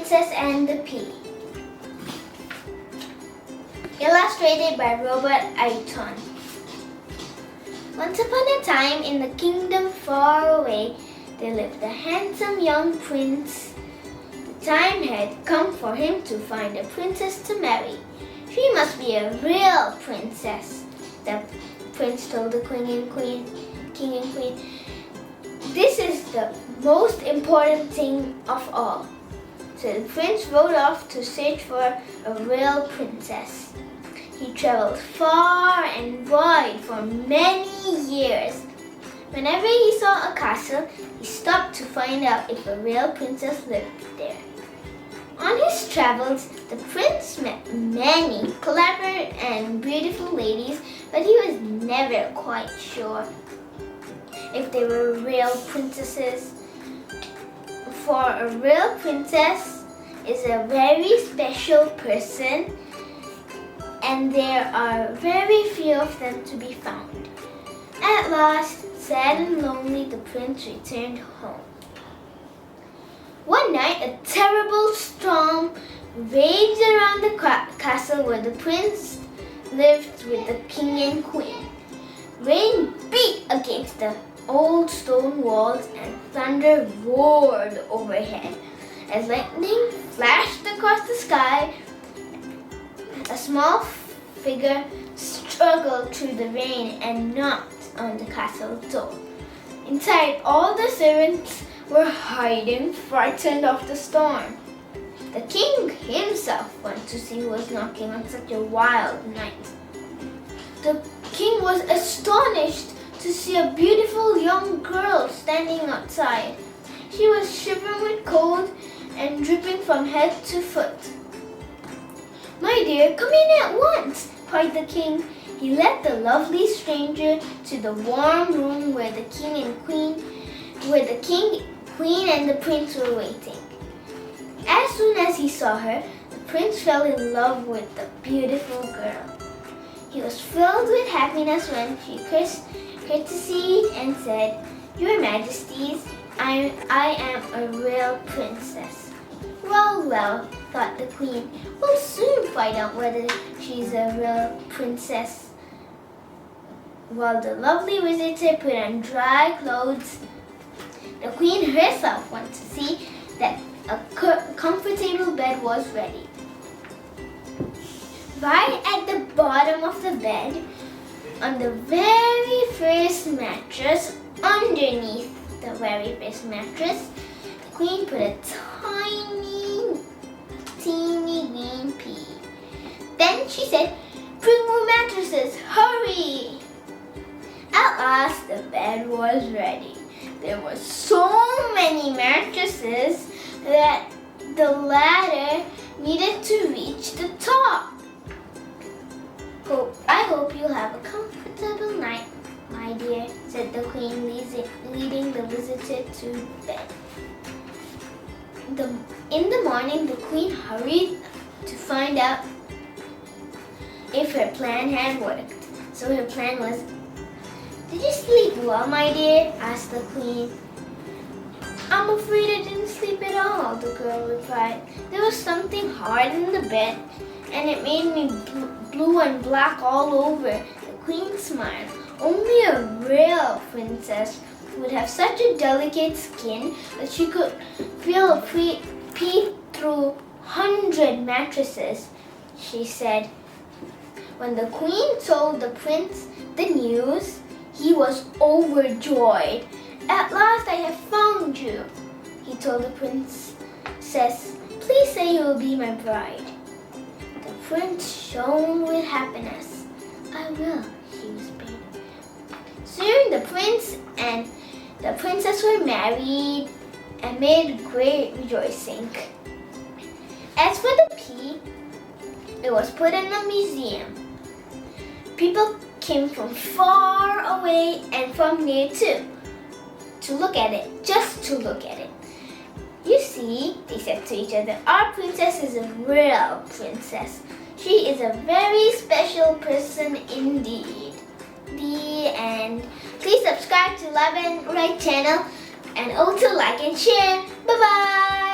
Princess and the Pea. Illustrated by Robert Aiton. Once upon a time, in the kingdom far away, there lived a handsome young prince. The time had come for him to find a princess to marry. She must be a real princess, the prince told the king and queen. This is the most important thing of all. So the prince rode off to search for a real princess. He traveled far and wide for many years. Whenever he saw a castle, he stopped to find out if a real princess lived there. On his travels, the prince met many clever and beautiful ladies, but he was never quite sure if they were real princesses. For a real princess is a very special person, and there are very few of them to be found. At last, sad and lonely, the prince returned home. One night, a terrible storm raged around the castle where the prince lived with the king and queen. Rain beat against the old stone walls and thunder roared overhead. As lightning flashed across the sky, a small figure struggled through the rain and knocked on the castle door. Inside, all the servants were hiding, frightened of the storm. The king himself went to see who was knocking on such a wild night. The king was astonished to see a beautiful young girl standing outside. She was shivering with cold and dripping from head to foot. "My dear, come in at once," cried the king. He led the lovely stranger to the warm room where the king, queen, and the prince were waiting. As soon as he saw her, the prince fell in love with the beautiful girl. He was filled with happiness when she courtesied and said, "Your Majesties, I am a real princess." Well, thought the queen, we'll soon find out whether she's a real princess. While the lovely visitor put on dry clothes, the queen herself went to see that a comfortable bed was ready. Right at the bottom of the bed, on the very first mattress, underneath the very first mattress, the queen put a teeny green pea. Then she said, "Bring more mattresses, hurry!" At last, the bed was ready. There were so many mattresses that the ladder needed to reach the top. I hope you'll have a comfortable night, my dear," said the queen, leading the visitor to bed. In the morning, the queen hurried to find out if her plan had worked. So her plan was, "Did you sleep well, my dear?" asked the queen. "I'm afraid I didn't sleep at all," the girl replied. "There was something hard in the bed, and it made me blue and black all over." The queen smiled. Only a real princess would have such a delicate skin that she could feel a pea through 100 mattresses, she said. When the queen told the prince the news, he was overjoyed. "At last I have found you," he told the princess. "Please say you will be my bride." The prince shone with happiness. "I will," he whispered. Soon the prince and the princess were married and made great rejoicing. As for the pea, it was put in a museum. People came from far away and from near too, to look at it, just to look at it. "You see," they said to each other, "our princess is a real princess. She is a very special person indeed." The end. Please subscribe to Love and Write channel and also like and share. Bye bye.